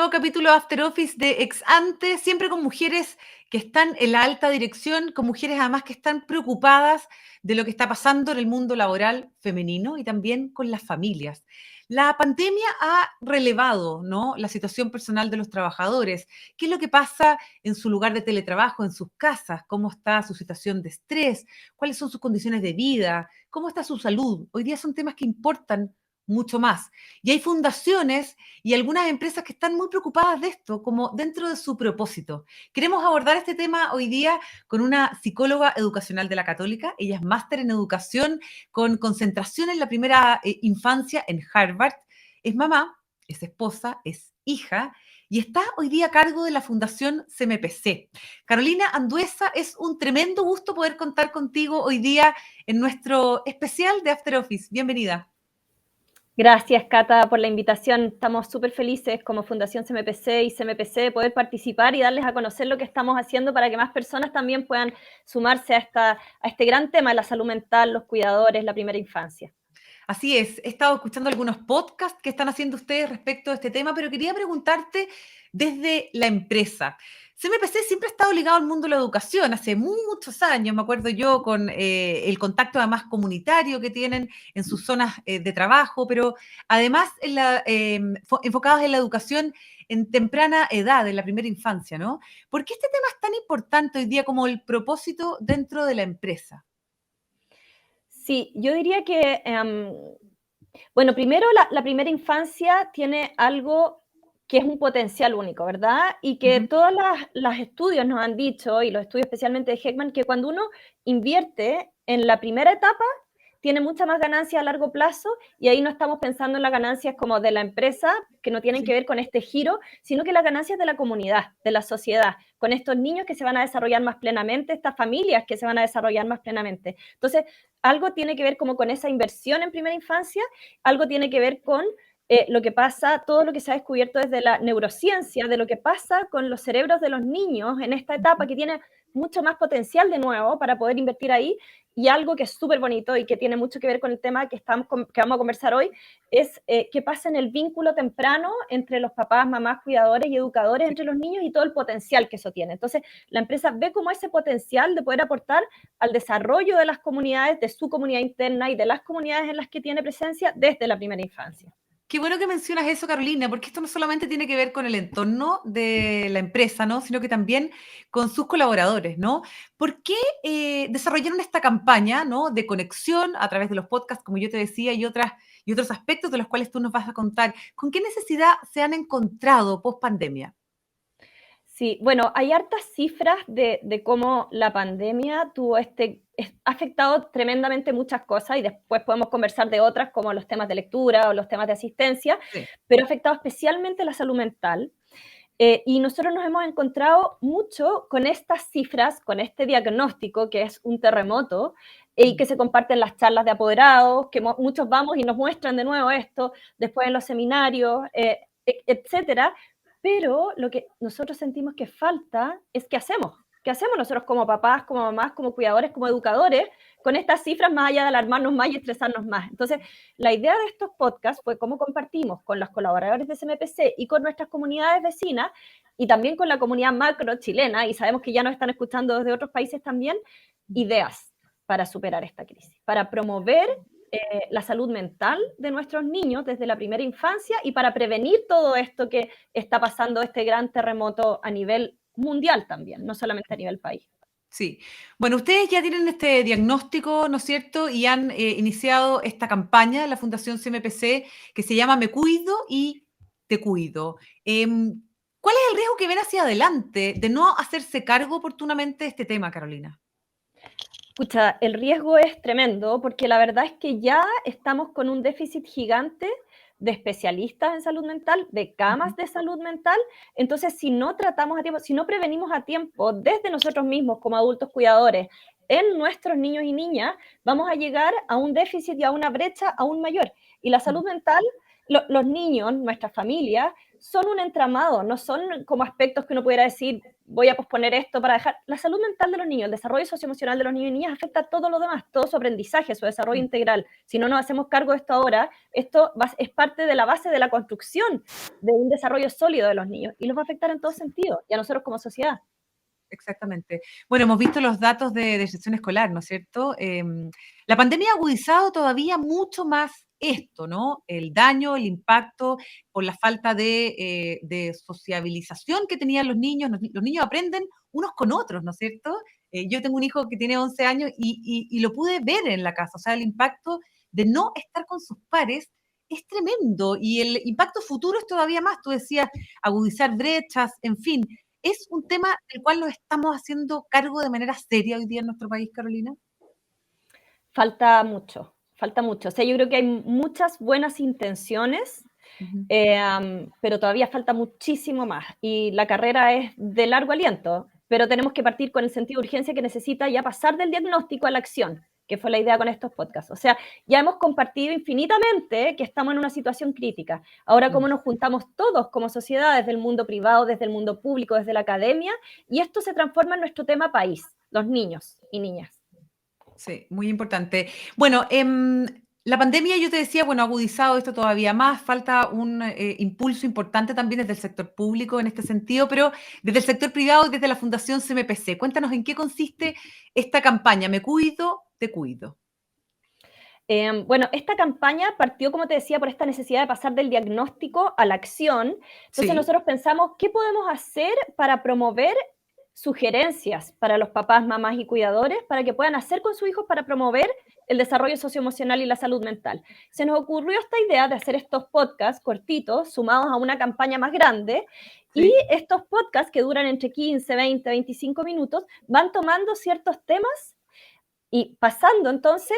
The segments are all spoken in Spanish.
nuevo capítulo de After Office de Ex Ante, siempre con mujeres que están en la alta dirección, con mujeres además que están preocupadas de lo que está pasando en el mundo laboral femenino y también con las familias. La pandemia ha relevado, ¿no?, la situación personal de los trabajadores. ¿Qué es lo que pasa en su lugar de teletrabajo, en sus casas? ¿Cómo está su situación de estrés? ¿Cuáles son sus condiciones de vida? ¿Cómo está su salud? Hoy día son temas que importan mucho más. Y hay fundaciones y algunas empresas que están muy preocupadas de esto, como dentro de su propósito. Queremos abordar este tema hoy día con una psicóloga educacional de la Católica. Ella es máster en educación con concentración en la primera infancia en Harvard. Es mamá, es esposa, es hija y está hoy día a cargo de la Fundación CMPC. Carolina Anduesa, es un tremendo gusto poder contar contigo hoy día en nuestro especial de After Office. Bienvenida. Gracias, Cata, por la invitación. Estamos súper felices como Fundación CMPC y CMPC de poder participar y darles a conocer lo que estamos haciendo para que más personas también puedan sumarse a este gran tema de la salud mental, los cuidadores, la primera infancia. Así es, he estado escuchando algunos podcasts que están haciendo ustedes respecto a este tema, pero quería preguntarte desde la empresa. CMPC siempre ha estado ligado al mundo de la educación, hace muchos años, me acuerdo yo, con el contacto además comunitario que tienen en sus zonas de trabajo, pero además enfocados en la educación en temprana edad, en la primera infancia, ¿no? ¿Por qué este tema es tan importante hoy día como el propósito dentro de la empresa? Sí, yo diría que, bueno, primero la primera infancia tiene algo que es un potencial único, ¿verdad? Y que Ujú. todos los estudios nos han dicho, y los estudios especialmente de Heckman, que cuando uno invierte en la primera etapa, tiene mucha más ganancia a largo plazo, y ahí no estamos pensando en las ganancias como de la empresa, que no tienen que Sí. ver con este giro, sino que las ganancias de la comunidad, de la sociedad, con estos niños que se van a desarrollar más plenamente, estas familias que se van a desarrollar más plenamente. Entonces, algo tiene que ver como con esa inversión en primera infancia, algo tiene que ver con lo que pasa, todo lo que se ha descubierto desde la neurociencia, de lo que pasa con los cerebros de los niños en esta etapa que tiene mucho más potencial de nuevo para poder invertir ahí, y algo que es súper bonito y que tiene mucho que ver con el tema que vamos a conversar hoy, es qué pasa en el vínculo temprano entre los papás, mamás, cuidadores y educadores entre los niños y todo el potencial que eso tiene. Entonces, la empresa ve como ese potencial de poder aportar al desarrollo de las comunidades, de su comunidad interna y de las comunidades en las que tiene presencia desde la primera infancia. Qué bueno que mencionas eso, Carolina, porque esto no solamente tiene que ver con el entorno de la empresa, ¿no?, sino que también con sus colaboradores, ¿no? ¿Por qué desarrollaron esta campaña, ¿no?, de conexión a través de los podcasts, como yo te decía, y otros aspectos de los cuales tú nos vas a contar? ¿Con qué necesidad se han encontrado post pandemia? Sí, bueno, hay hartas cifras de cómo la pandemia ha afectado tremendamente muchas cosas, y después podemos conversar de otras como los temas de lectura o los temas de asistencia, Sí. pero ha afectado especialmente la salud mental. Y nosotros nos hemos encontrado mucho con estas cifras, con este diagnóstico que es un terremoto, y que se comparten las charlas de apoderados, que muchos vamos y nos muestran de nuevo esto, después en los seminarios, etcétera. Pero lo que nosotros sentimos que falta es qué hacemos. ¿Qué hacemos nosotros como papás, como mamás, como cuidadores, como educadores, con estas cifras, más allá de alarmarnos más y estresarnos más? Entonces, la idea de estos podcasts fue cómo compartimos con los colaboradores de CMPC y con nuestras comunidades vecinas, y también con la comunidad macro chilena, y sabemos que ya nos están escuchando desde otros países también, ideas para superar esta crisis, para promover la salud mental de nuestros niños desde la primera infancia y para prevenir todo esto que está pasando, este gran terremoto a nivel mundial también, no solamente a nivel país. Sí. Bueno, ustedes ya tienen este diagnóstico, ¿no es cierto? Y han iniciado esta campaña de la Fundación CMPC que se llama Me Cuido y Te Cuido. ¿Cuál es el riesgo que ven hacia adelante de no hacerse cargo oportunamente de este tema, Carolina? Escucha, el riesgo es tremendo porque la verdad es que ya estamos con un déficit gigante de especialistas en salud mental, de Ujú. camas de salud mental. Entonces, si no tratamos a tiempo, si no prevenimos a tiempo desde nosotros mismos como adultos cuidadores en nuestros niños y niñas, vamos a llegar a un déficit y a una brecha aún mayor. Y la salud mental, los niños, nuestras familias, son un entramado, no son como aspectos que uno pudiera decir, voy a posponer esto para dejar. La salud mental de los niños, el desarrollo socioemocional de los niños y niñas afecta a todo lo demás, todo su aprendizaje, su desarrollo integral. Si no nos hacemos cargo de esto ahora, es parte de la base de la construcción de un desarrollo sólido de los niños y los va a afectar en todo sentido, y a nosotros como sociedad. Exactamente. Bueno, hemos visto los datos de deserción escolar, ¿no es cierto? La pandemia ha agudizado todavía mucho más esto, ¿no? El daño, el impacto por la falta de sociabilización que tenían los niños. Los niños aprenden unos con otros, ¿no es cierto? Yo tengo un hijo que tiene 11 años y lo pude ver en la casa. O sea, el impacto de no estar con sus pares es tremendo y el impacto futuro es todavía más. Tú decías, agudizar brechas, en fin. ¿Es un tema del cual nos estamos haciendo cargo de manera seria hoy día en nuestro país, Carolina? Falta mucho, falta mucho. O sea, yo creo que hay muchas buenas intenciones, pero todavía falta muchísimo más. Y la carrera es de largo aliento, pero tenemos que partir con el sentido de urgencia que necesita ya pasar del diagnóstico a la acción, que fue la idea con estos podcasts. O sea, ya hemos compartido infinitamente que estamos en una situación crítica. Ahora, ¿cómo nos juntamos todos como sociedad, desde el mundo privado, desde el mundo público, desde la academia? Y esto se transforma en nuestro tema país, los niños y niñas. Sí, muy importante. Bueno, la pandemia, yo te decía, bueno, ha agudizado esto todavía más, falta un impulso importante también desde el sector público en este sentido, pero desde el sector privado y desde la Fundación CMPC. Cuéntanos en qué consiste esta campaña, Me cuido, te cuido. Bueno, esta campaña partió, como te decía, por esta necesidad de pasar del diagnóstico a la acción. Entonces Sí. nosotros pensamos, ¿qué podemos hacer para promover sugerencias para los papás, mamás y cuidadores para que puedan hacer con sus hijos para promover el desarrollo socioemocional y la salud mental? Se nos ocurrió esta idea de hacer estos podcasts cortitos, sumados a una campaña más grande, y Sí. estos podcasts que duran entre 15, 20, 25 minutos, van tomando ciertos temas y pasando entonces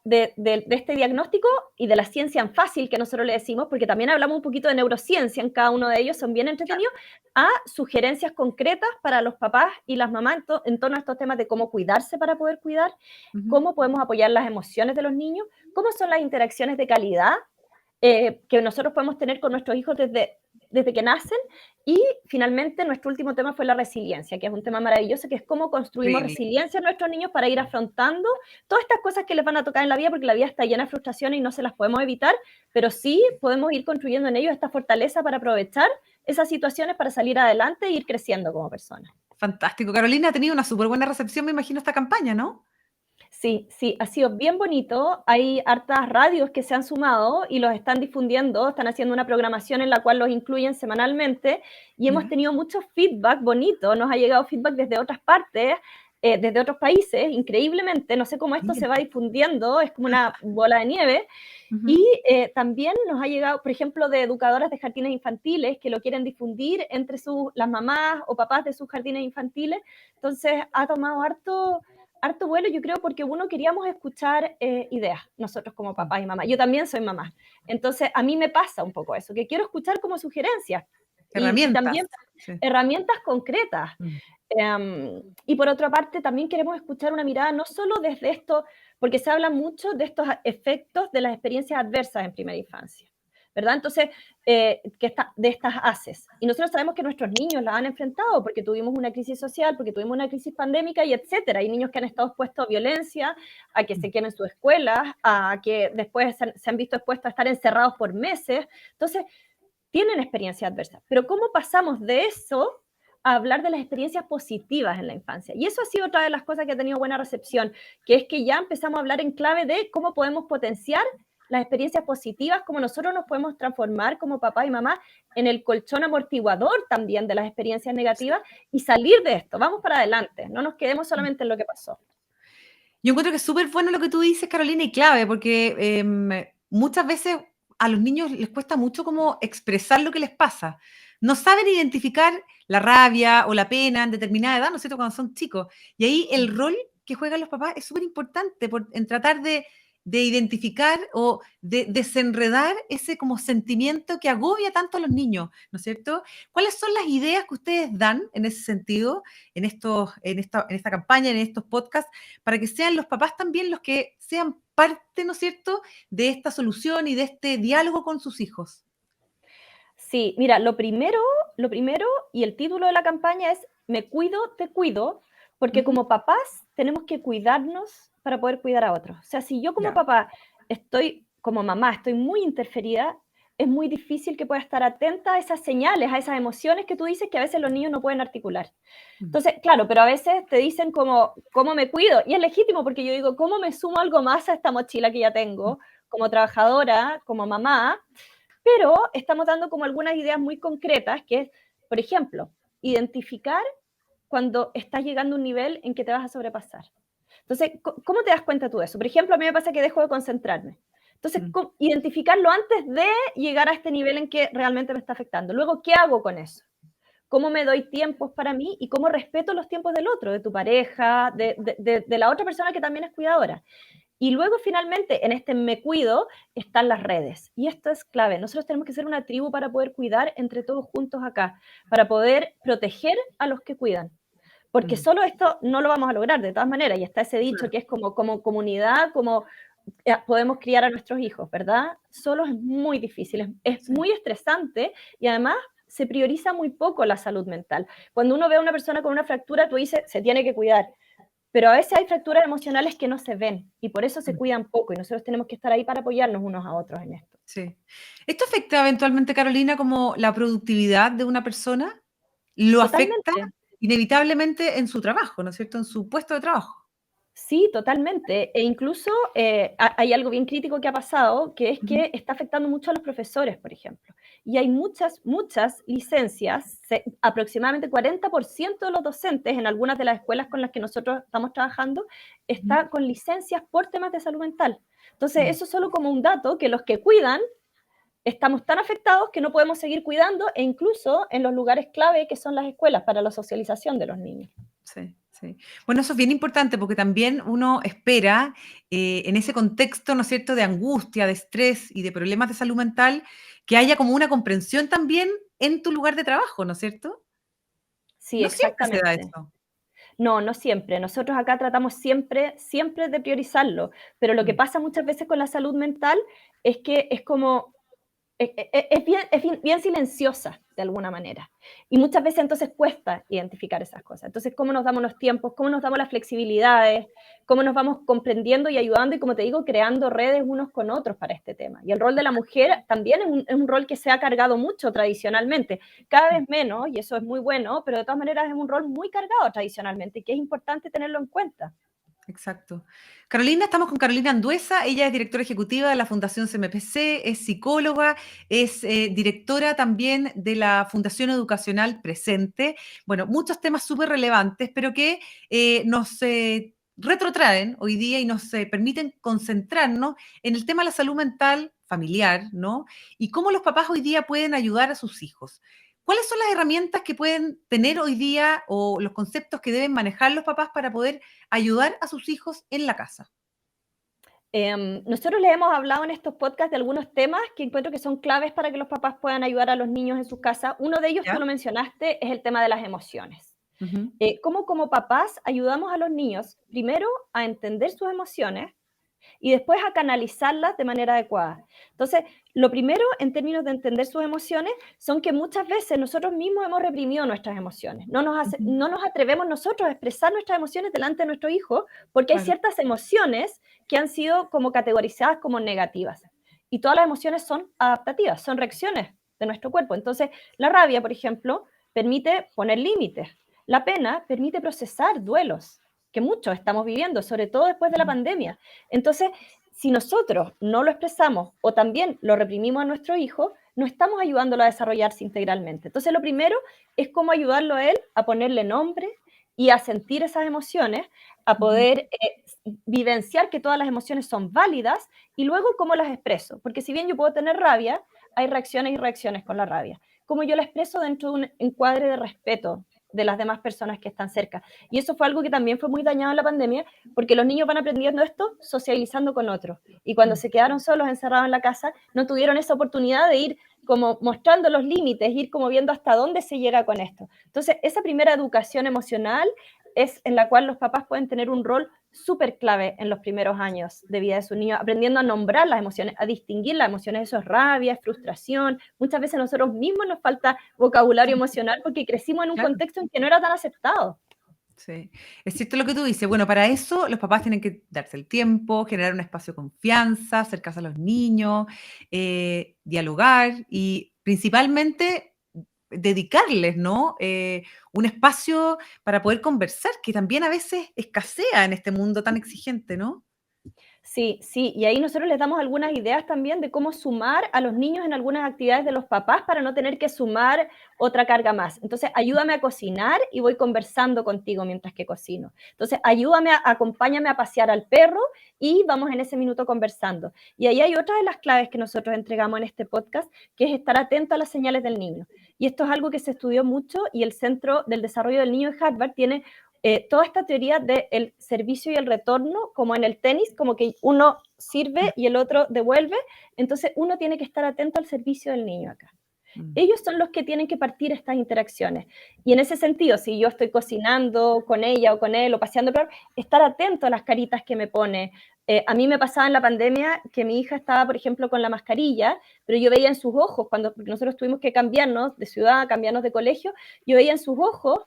de este diagnóstico y de la ciencia en fácil que nosotros le decimos, porque también hablamos un poquito de neurociencia en cada uno de ellos, son bien entretenidos, a sugerencias concretas para los papás y las mamás en torno a estos temas de cómo cuidarse para poder cuidar, cómo podemos apoyar las emociones de los niños, cómo son las interacciones de calidad que nosotros podemos tener con nuestros hijos desde que nacen. Y finalmente nuestro último tema fue la resiliencia, que es un tema maravilloso, que es cómo construimos Increíble. resiliencia en nuestros niños para ir afrontando todas estas cosas que les van a tocar en la vida, porque la vida está llena de frustraciones y no se las podemos evitar, pero sí podemos ir construyendo en ellos esta fortaleza para aprovechar esas situaciones para salir adelante e ir creciendo como personas. Fantástico. Carolina ha tenido una súper buena recepción, me imagino, esta campaña, ¿no? Sí, sí, ha sido bien bonito. Hay hartas radios que se han sumado y los están difundiendo, están haciendo una programación en la cual los incluyen semanalmente y hemos Ya. tenido mucho feedback bonito. Nos ha llegado feedback desde otras partes, desde otros países, increíblemente. No sé cómo esto se Bien. va difundiendo, es como una bola de nieve. Y Ujú. también nos ha llegado, por ejemplo, de educadoras de jardines infantiles que lo quieren difundir entre las mamás o papás de sus jardines infantiles. Entonces ha tomado harto vuelo, yo creo, porque uno queríamos escuchar ideas, nosotros como papás y mamás. Yo también soy mamá. Entonces a mí me pasa un poco eso, que quiero escuchar como sugerencias y Herramientas. también Sí. herramientas concretas. Y por otra parte, también queremos escuchar una mirada no solo desde esto, porque se habla mucho de estos efectos de las experiencias adversas en primera infancia, ¿verdad? Entonces, de estas ACEs. Y nosotros sabemos que nuestros niños las han enfrentado porque tuvimos una crisis social, porque tuvimos una crisis pandémica y etcétera. Hay niños que han estado expuestos a violencia, a que se quemen sus escuelas, a que después se han visto expuestos a estar encerrados por meses. Entonces, tienen experiencias adversas. Pero ¿cómo pasamos de eso a hablar de las experiencias positivas en la infancia? Y eso ha sido otra de las cosas que ha tenido buena recepción, que es que ya empezamos a hablar en clave de cómo podemos potenciar las experiencias positivas, cómo nosotros nos podemos transformar como papá y mamá en el colchón amortiguador también de las experiencias negativas y salir de esto. Vamos para adelante, no nos quedemos solamente en lo que pasó. Yo encuentro que es súper bueno lo que tú dices, Carolina, y clave, porque muchas veces a los niños les cuesta mucho como expresar lo que les pasa. No saben identificar la rabia o la pena en determinada edad, ¿no es cierto?, cuando son chicos. Y ahí el rol que juegan los papás es súper importante en tratar de identificar o de desenredar ese como sentimiento que agobia tanto a los niños, ¿no es cierto? ¿Cuáles son las ideas que ustedes dan en ese sentido, en esta campaña, en estos podcasts, para que sean los papás también los que sean parte, ¿no es cierto?, de esta solución y de este diálogo con sus hijos? Sí, mira, lo primero y el título de la campaña es Me cuido, te cuido, porque Ujú. como papás tenemos que cuidarnos para poder cuidar a otros. O sea, si yo como Ya. papá como mamá, estoy muy interferida, es muy difícil que pueda estar atenta a esas señales, a esas emociones que tú dices que a veces los niños no pueden articular. Mm. Entonces, claro, pero a veces te dicen como, ¿cómo me cuido? Y es legítimo porque yo digo, ¿cómo me sumo algo más a esta mochila que ya tengo como trabajadora, como mamá? Pero estamos dando como algunas ideas muy concretas, que es, por ejemplo, identificar cuando estás llegando a un nivel en que te vas a sobrepasar. Entonces, ¿cómo te das cuenta tú de eso? Por ejemplo, a mí me pasa que dejo de concentrarme. Entonces, Mm. identificarlo antes de llegar a este nivel en que realmente me está afectando. Luego, ¿qué hago con eso? ¿Cómo me doy tiempos para mí y cómo respeto los tiempos del otro, de tu pareja, de la otra persona que también es cuidadora? Y luego finalmente en este me cuido están las redes. Y esto es clave. Nosotros tenemos que ser una tribu para poder cuidar entre todos juntos acá, para poder proteger a los que cuidan. Porque Mm. solo esto no lo vamos a lograr de todas maneras. Y está ese dicho Claro. que es como comunidad, como podemos criar a nuestros hijos, ¿verdad? Solo es muy difícil, es Sí. muy estresante y además se prioriza muy poco la salud mental. Cuando uno ve a una persona con una fractura, tú dices, se tiene que cuidar. Pero a veces hay fracturas emocionales que no se ven y por eso se Mm. cuidan poco y nosotros tenemos que estar ahí para apoyarnos unos a otros en esto. Sí. ¿Esto afecta eventualmente, Carolina, como la productividad de una persona? ¿Lo afecta Totalmente. inevitablemente en su trabajo, ¿no es cierto? En su puesto de trabajo. Sí, totalmente. E incluso hay algo bien crítico que ha pasado, que es Ujú. que está afectando mucho a los profesores, por ejemplo. Y hay muchas licencias, aproximadamente 40% de los docentes en algunas de las escuelas con las que nosotros estamos trabajando, Ujú. está con licencias por temas de salud mental. Entonces, Mm. eso es solo como un dato que los que cuidan estamos tan afectados que no podemos seguir cuidando e incluso en los lugares clave que son las escuelas para la socialización de los niños. Sí, sí. Bueno, eso es bien importante porque también uno espera en ese contexto, ¿no es cierto?, de angustia, de estrés y de problemas de salud mental, que haya como una comprensión también en tu lugar de trabajo, ¿no es cierto? Sí, No siempre se da exactamente. eso. No, no siempre. Nosotros acá tratamos siempre de priorizarlo, pero lo que Mm. pasa muchas veces con la salud mental es que es como bien silenciosa de alguna manera. Y muchas veces entonces cuesta identificar esas cosas. Entonces, ¿cómo nos damos los tiempos? ¿Cómo nos damos las flexibilidades? ¿Cómo nos vamos comprendiendo y ayudando? Y como te digo, creando redes unos con otros para este tema. Y el rol de la mujer también es un rol que se ha cargado mucho tradicionalmente. Cada vez menos, y eso es muy bueno, pero de todas maneras es un rol muy cargado tradicionalmente y que es importante tenerlo en cuenta. Exacto. Carolina, estamos con Carolina Anduesa, ella es directora ejecutiva de la Fundación CMPC, es psicóloga, es directora también de la Fundación Educacional Presente. Bueno, muchos temas súper relevantes, pero que nos retrotraen hoy día y nos permiten concentrarnos en el tema de la salud mental familiar, ¿no? Y cómo los papás hoy día pueden ayudar a sus hijos. ¿Cuáles son las herramientas que pueden tener hoy día o los conceptos que deben manejar los papás para poder ayudar a sus hijos en la casa? Nosotros les hemos hablado en estos podcasts de algunos temas que encuentro que son claves para que los papás puedan ayudar a los niños en sus casas. Uno de ellos, tú ¿Ya? lo mencionaste, es el tema de las emociones. Ujú. Cómo como papás ayudamos a los niños primero a entender sus emociones y después a canalizarlas de manera adecuada. Entonces, lo primero en términos de entender sus emociones son que muchas veces nosotros mismos hemos reprimido nuestras emociones. Ujú. No nos atrevemos nosotros a expresar nuestras emociones delante de nuestro hijo porque hay Claro. ciertas emociones que han sido como categorizadas como negativas. Y todas las emociones son adaptativas, son reacciones de nuestro cuerpo. Entonces, la rabia, por ejemplo, permite poner límites. La pena permite procesar duelos que muchos estamos viviendo, sobre todo después de la Ujú. pandemia. Entonces, si nosotros no lo expresamos o también lo reprimimos a nuestro hijo, no estamos ayudándolo a desarrollarse integralmente. Entonces, lo primero es cómo ayudarlo a él a ponerle nombre y a sentir esas emociones, a Ujú. poder vivenciar que todas las emociones son válidas y luego cómo las expreso. Porque si bien yo puedo tener rabia, hay reacciones y reacciones con la rabia. Cómo yo la expreso dentro de un encuadre de respeto de las demás personas que están cerca. Y eso fue algo que también fue muy dañado en la pandemia, porque los niños van aprendiendo esto socializando con otros. Y cuando Mm. se quedaron solos, encerrados en la casa, no tuvieron esa oportunidad de ir como mostrando los límites, ir como viendo hasta dónde se llega con esto. Entonces, esa primera educación emocional es en la cual los papás pueden tener un rol súper clave en los primeros años de vida de sus niños, aprendiendo a nombrar las emociones, a distinguir las emociones, eso es rabia, es frustración. Muchas veces a nosotros mismos nos falta vocabulario emocional porque crecimos en un Claro. contexto en que no era tan aceptado. Sí, es cierto lo que tú dices. Bueno, para eso los papás tienen que darse el tiempo, generar un espacio de confianza, acercarse a los niños, dialogar y principalmente dedicarles, ¿no? Un espacio para poder conversar, que también a veces escasea en este mundo tan exigente, ¿no? Sí, sí, y ahí nosotros les damos algunas ideas también de cómo sumar a los niños en algunas actividades de los papás para no tener que sumar otra carga más. Entonces, ayúdame a cocinar y voy conversando contigo mientras que cocino. Entonces, acompáñame a pasear al perro y vamos en ese minuto conversando. Y ahí hay otra de las claves que nosotros entregamos en este podcast, que es estar atento a las señales del niño. Y esto es algo que se estudió mucho y el Centro del Desarrollo del Niño de Harvard tiene toda esta teoría del servicio y el retorno, como en el tenis, como que uno sirve y el otro devuelve, entonces uno tiene que estar atento al servicio del niño acá. Ellos son los que tienen que partir estas interacciones. Y en ese sentido, si yo estoy cocinando con ella o con él o paseando, estar atento a las caritas que me pone. A mí me pasaba en la pandemia que mi hija estaba, por ejemplo, con la mascarilla, pero yo veía en sus ojos, cuando nosotros tuvimos que cambiarnos de ciudad, cambiarnos de colegio, yo veía en sus ojos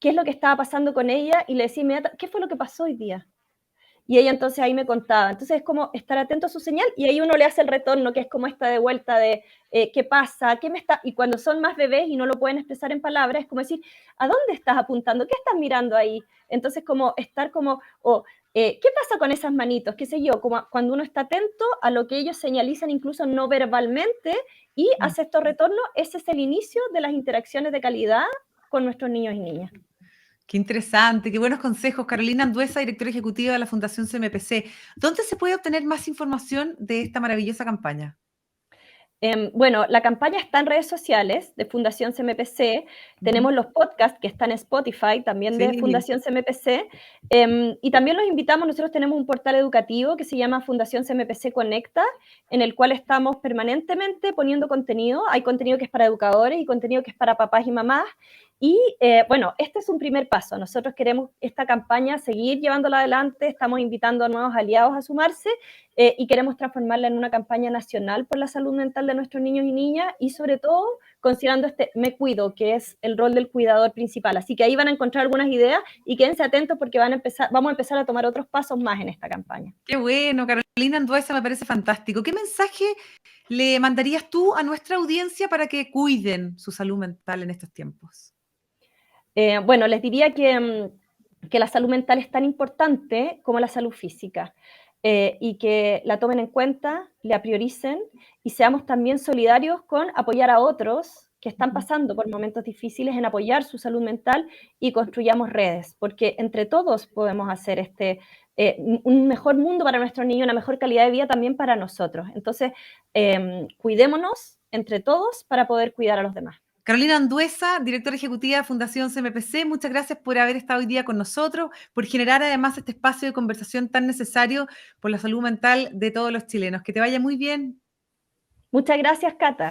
qué es lo que estaba pasando con ella y le decía inmediatamente, ¿qué fue lo que pasó hoy día? Y ella entonces ahí me contaba. Entonces es como estar atento a su señal y ahí uno le hace el retorno, que es como esta de vuelta de qué pasa, qué me está... Y cuando son más bebés y no lo pueden expresar en palabras, es como decir, ¿a dónde estás apuntando? ¿Qué estás mirando ahí? Entonces como estar como, ¿qué pasa con esas manitos? ¿Qué sé yo? Como cuando uno está atento a lo que ellos señalizan incluso no verbalmente y hace estos retornos, ese es el inicio de las interacciones de calidad con nuestros niños y niñas. Qué interesante, qué buenos consejos. Carolina Anduesa, directora ejecutiva de la Fundación CMPC. ¿Dónde se puede obtener más información de esta maravillosa campaña? Bueno, la campaña está en redes sociales de Fundación CMPC, tenemos los podcasts que están en Spotify también de Sí, Fundación CMPC, y también los invitamos, nosotros tenemos un portal educativo que se llama Fundación CMPC Conecta, en el cual estamos permanentemente poniendo contenido, hay contenido que es para educadores y contenido que es para papás y mamás, y bueno, este es un primer paso, nosotros queremos esta campaña seguir llevándola adelante, estamos invitando a nuevos aliados a sumarse, y queremos transformarla en una campaña nacional por la salud mental de nuestros niños y niñas y sobre todo considerando este me cuido, que es el rol del cuidador principal. Así que ahí van a encontrar algunas ideas y quédense atentos porque vamos a empezar a tomar otros pasos más en esta campaña. qué bueno, Carolina Anduesa, me parece fantástico. ¿Qué mensaje le mandarías tú a nuestra audiencia para que cuiden su salud mental en estos tiempos? Bueno, les diría que la salud mental es tan importante como la salud física. Y que la tomen en cuenta, la prioricen y seamos también solidarios con apoyar a otros que están pasando por momentos difíciles en apoyar su salud mental y construyamos redes, porque entre todos podemos hacer un mejor mundo para nuestros niños, una mejor calidad de vida también para nosotros. Entonces, cuidémonos entre todos para poder cuidar a los demás. Carolina Anduesa, directora ejecutiva de Fundación CMPC, muchas gracias por haber estado hoy día con nosotros, por generar además este espacio de conversación tan necesario por la salud mental de todos los chilenos. Que te vaya muy bien. Muchas gracias, Cata.